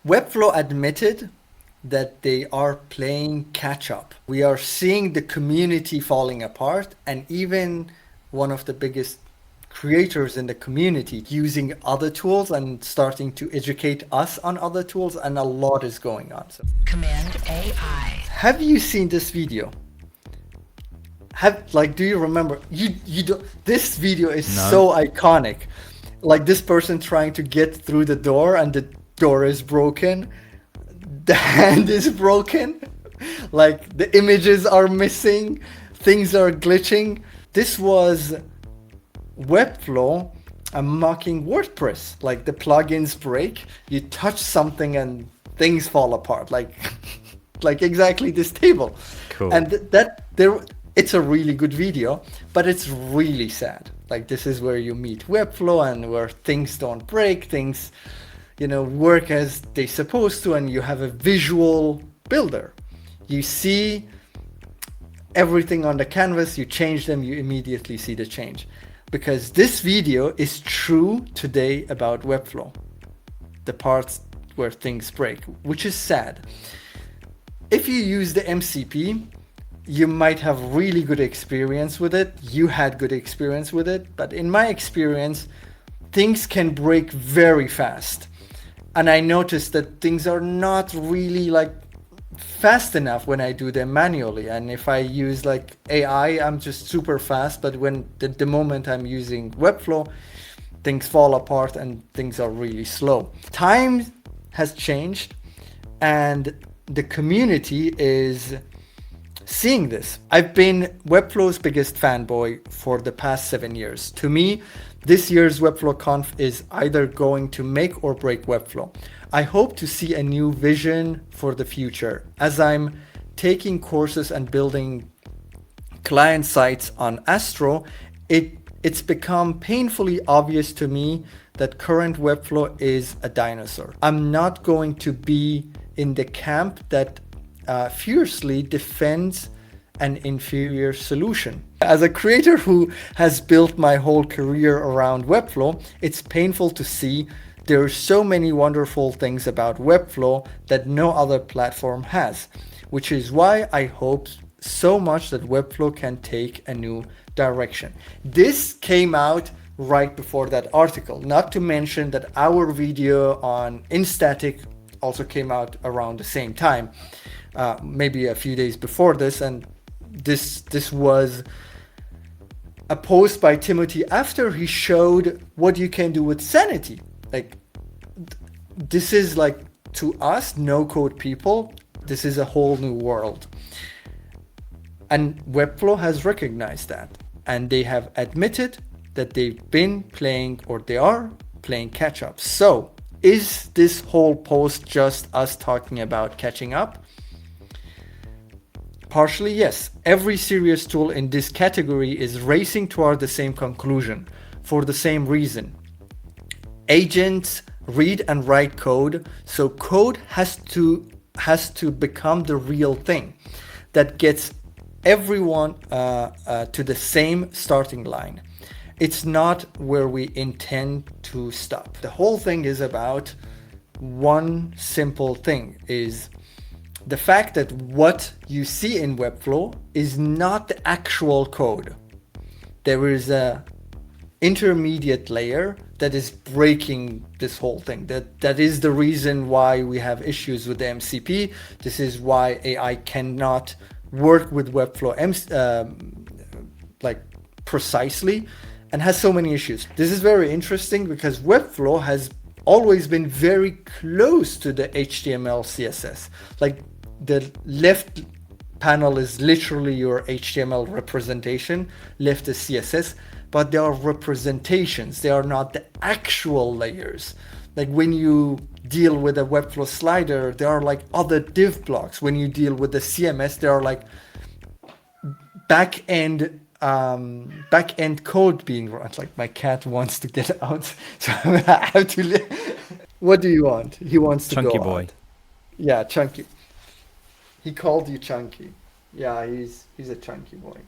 Webflow admitted that they are playing catch up. We are seeing the community falling apart, and even one of the biggest creators in the community using other tools and starting to educate us on other tools, and a lot is going on. So, Command AI. have you seen this video? Do you remember? You do, this video is No. so iconic. Like this person trying to get through the door and the door is broken. The hand is broken. Like the images are missing. Things are glitching. This was Webflow mocking WordPress. Like the plugins break, you touch something and things fall apart. Like like exactly this table. Cool. And it's a really good video, but it's really sad. Like this is where you meet Webflow and where things don't break, things, work as they supposed to, and you have a visual builder. You see everything on the canvas, you change them, you immediately see the change. Because this video is true today about Webflow, the parts where things break, which is sad. If you use the MCP, you might have really good experience with it. You had good experience with it, but in my experience, things can break very fast. And I noticed that things are not really like fast enough when I do them manually. And if I use like AI, I'm just super fast. But when the moment I'm using Webflow, things fall apart and things are really slow. Time has changed and the community is seeing this. I've been Webflow's biggest fanboy for the past 7 years. To me, this year's Webflow conf is either going to make or break Webflow. I hope to see a new vision for the future. As I'm taking courses and building client sites on Astro, it's become painfully obvious to me that current Webflow is a dinosaur. I'm not going to be in the camp that fiercely defends an inferior solution. As a creator who has built my whole career around Webflow, it's painful to see there are so many wonderful things about Webflow that no other platform has, which is why I hope so much that Webflow can take a new direction. This came out right before that article, not to mention that our video on Instatic also came out around the same time. Maybe a few days before this, and this was a post by Timothy after he showed what you can do with Sanity. Like this is like, to us no code people, this is a whole new world, and Webflow has recognized that, and they have admitted that they've been playing, or they are playing catch up. So is this whole post just us talking about catching up? Partially, yes. Every serious tool in this category is racing toward the same conclusion for the same reason. Agents read and write code, so code has to become the real thing that gets everyone to the same starting line. It's not where we intend to stop. The whole thing is about one simple thing, is the fact that what you see in Webflow is not the actual code. There is a intermediate layer that is breaking this whole thing. That is the reason why we have issues with the MCP. This is why AI cannot work with Webflow like precisely, and has so many issues. This is very interesting because Webflow has always been very close to the HTML CSS. Like the left panel is literally your HTML representation, left is CSS, but they are representations. They are not the actual layers. Like when you deal with a Webflow slider, there are like other div blocks. When you deal with the CMS, there are like back-end code being run. Like my cat wants to get out, so I'm gonna have to. What do you want? He wants to Chunky go boy. out. Yeah, Chunky. He called you Chunky. Yeah, he's a chunky boy.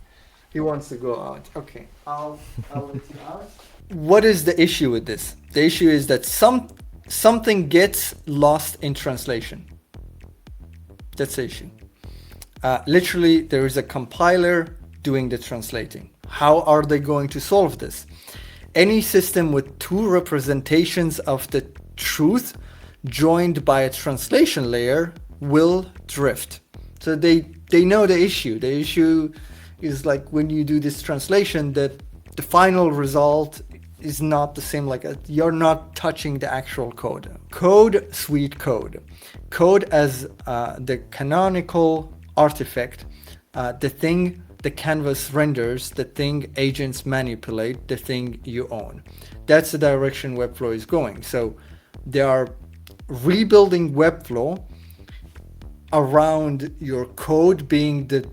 He wants to go out. Okay, I'll let you out. What is the issue with this? The issue is that some something gets lost in translation. That's the issue. Literally, there is a compiler doing the translating. How are they going to solve this? Any system with two representations of the truth joined by a translation layer will drift. So they know the issue. The issue is like when you do this translation, that the final result is not the same. Like you're not touching the actual code. Code, sweet code. Code as the canonical artifact, the thing the canvas renders, the thing agents manipulate, the thing you own. That's the direction Webflow is going. So they are rebuilding Webflow around your code being the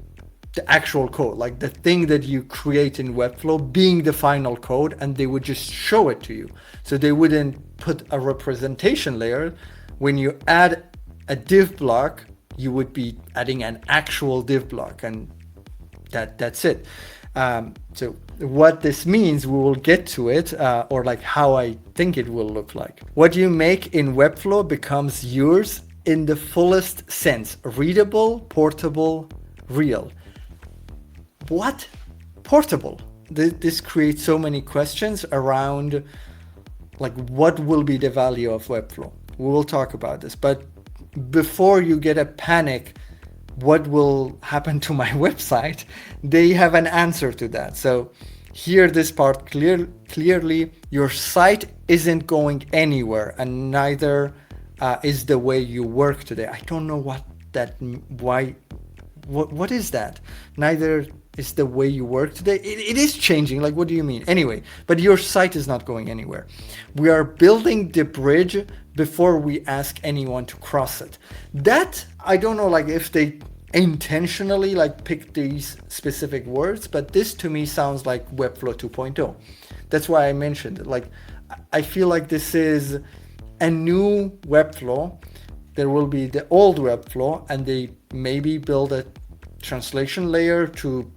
actual code, like the thing that you create in Webflow being the final code, and they would just show it to you. So they wouldn't put a representation layer. When you add a div block, you would be adding an actual div block, and that's it. So what this means, we will get to it, or like how I think it will look like. What you make in Webflow becomes yours in the fullest sense: readable, portable, real. What? Portable? This creates so many questions around like what will be the value of Webflow. We will talk about this, but before you get a panic, what will happen to my website, they have an answer to that. So here, this part clearly, your site isn't going anywhere, and neither is the way you work today. I don't know what is that? Neither is the way you work today. It is changing. Like, what do you mean? Anyway, but your site is not going anywhere. We are building the bridge before we ask anyone to cross it. That, I don't know, like if they intentionally like pick these specific words, but this to me sounds like Webflow 2.0. That's why I mentioned it. Like, I feel like this is a new Webflow. There will be the old Webflow, and they maybe build a translation layer to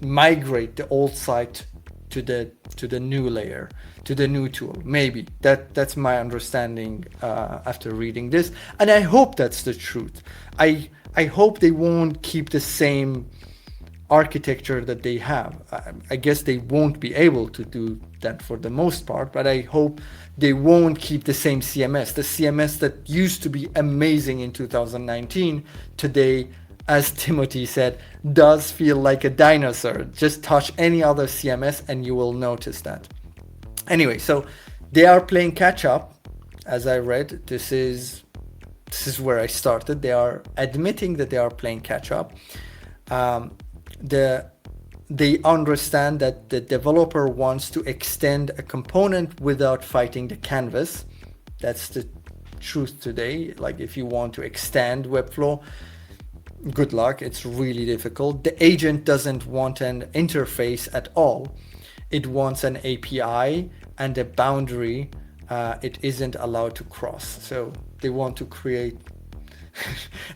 migrate the old site to the new layer, to the new tool. Maybe that's my understanding after reading this, and I hope that's the truth. I hope they won't keep the same architecture that they have. I guess they won't be able to do that for the most part, but I hope they won't keep the same CMS. The CMS that used to be amazing in 2019, today, as Timothy said, does feel like a dinosaur. Just touch any other CMS and you will notice that. Anyway, so they are playing catch up. As I read, this is where I started. They are admitting that they are playing catch up. They understand that the developer wants to extend a component without fighting the canvas. That's the truth today. Like, if you want to extend Webflow, good luck. It's really difficult. The agent doesn't want an interface at all. It wants an API and a boundary it isn't allowed to cross. So they want to create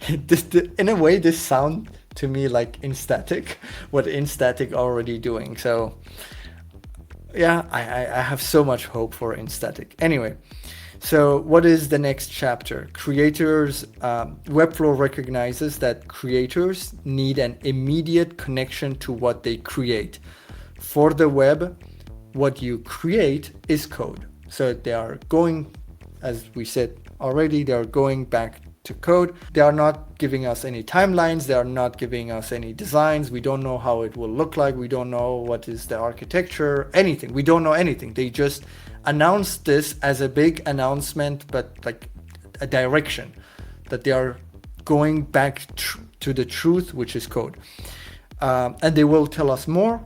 in a way, this sounds to me like InStatic, what InStatic already doing. So yeah, I have so much hope for InStatic. Anyway, so what is the next chapter? Creators, Webflow recognizes that creators need an immediate connection to what they create. For the web, what you create is code. So they are going, as we said already, they are going back to code. They are not giving us any timelines. They are not giving us any designs. We don't know how it will look like. We don't know what is the architecture, anything. We don't know anything. They just announced this as a big announcement, but like a direction that they are going back to the truth, which is code. And they will tell us more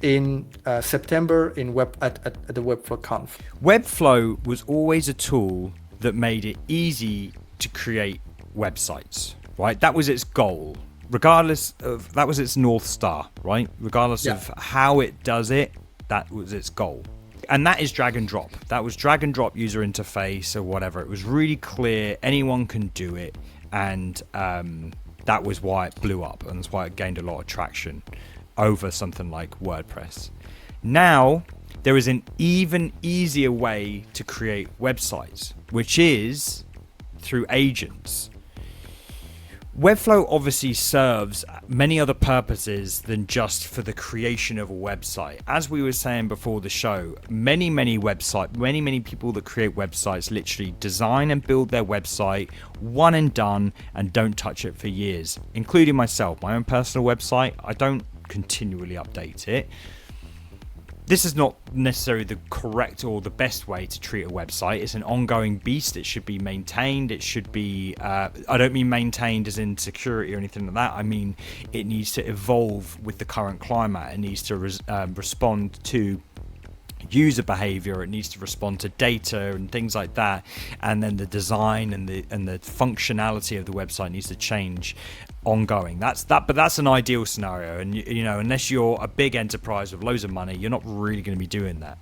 in September at the Webflow conf. Webflow was always a tool that made it easy to create websites, right? That was its goal, regardless of, that was its North Star, right? Regardless of how it does it, that was its goal. And that is drag and drop. That was drag and drop user interface or whatever. It was really clear, anyone can do it. And that was why it blew up, and that's why it gained a lot of traction over something like WordPress. Now, there is an even easier way to create websites, which is through agents. Webflow obviously serves many other purposes than just for the creation of a website. As we were saying before the show, many people that create websites literally design and build their website one and done and don't touch it for years, including myself. My own personal website, I don't continually update it. This is not necessarily the correct or the best way to treat a website. It's an ongoing beast. It should be maintained. It should be, I don't mean maintained as in security or anything like that. I mean, it needs to evolve with the current climate. It needs to respond to user behavior. It needs to respond to data and things like that. And then the design and the functionality of the website needs to change ongoing. But that's an ideal scenario, and you know, unless you're a big enterprise with loads of money, you're not really going to be doing that.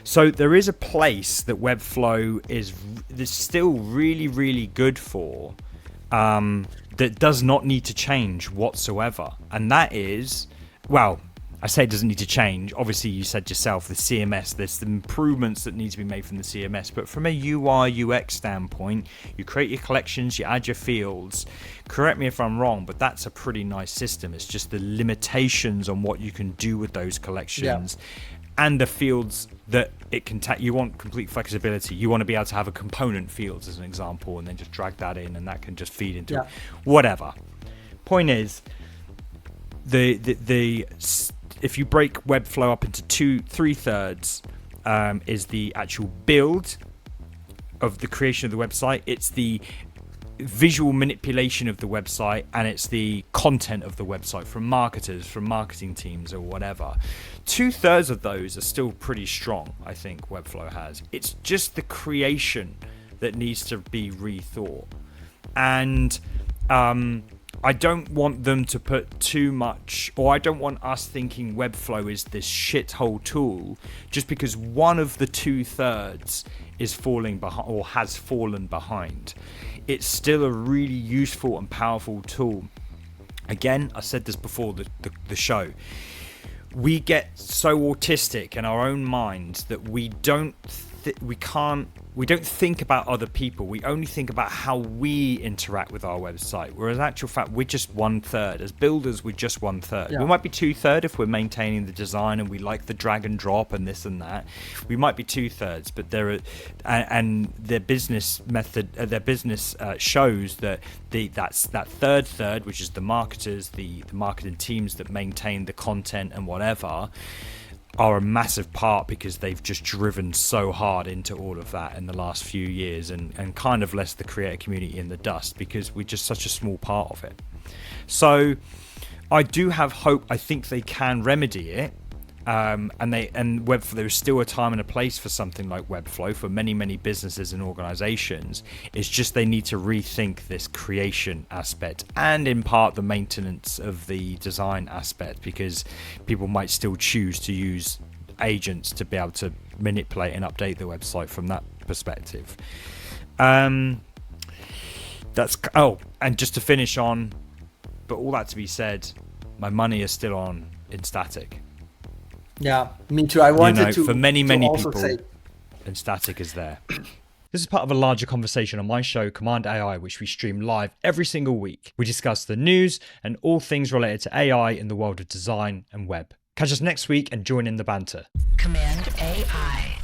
So there is a place that Webflow is still really good for, that does not need to change whatsoever, and that is, well, I say it doesn't need to change. Obviously, you said yourself, the CMS, there's the improvements that need to be made from the CMS. But from a UI, UX standpoint, you create your collections, you add your fields. Correct me if I'm wrong, but that's a pretty nice system. It's just the limitations on what you can do with those collections and the fields that it can take. You want complete flexibility. You want to be able to have a component fields as an example and then just drag that in, and that can just feed into whatever. Point is, if you break Webflow up into 3/3, is the actual build of the creation of the website, it's the visual manipulation of the website, and it's the content of the website from marketers, from marketing teams or whatever. 2/3 of those are still pretty strong, I think Webflow has. It's just the creation that needs to be rethought. And I don't want them to put too much, or I don't want us thinking Webflow is this shithole tool just because one of the 2/3 is falling behind or has fallen behind. It's still a really useful and powerful tool. Again, I said this before the show. We get so autistic in our own minds that we don't think about other people. We only think about how we interact with our website, whereas in actual fact we're just 1/3. As builders, we're just 1/3. We might be 2/3 if we're maintaining the design and we like the drag and drop and this and that. We might be 2/3, but and their business method, their business shows that that third, which is the marketers, the marketing teams that maintain the content and whatever, are a massive part because they've just driven so hard into all of that in the last few years and kind of left the creator community in the dust because we're just such a small part of it. So I do have hope. I think they can remedy it. There's still a time and a place for something like Webflow for many businesses and organizations. It's just they need to rethink this creation aspect and in part the maintenance of the design aspect, because people might still choose to use agents to be able to manipulate and update the website from that perspective. And just to finish on, but all that to be said, my money is still on in static. Yeah, me too. I wanted to for many also people, say, and static is there. This is part of a larger conversation on my show, Cmd+AI, which we stream live every single week. We discuss the news and all things related to AI in the world of design and web. Catch us next week and join in the banter. Cmd+AI.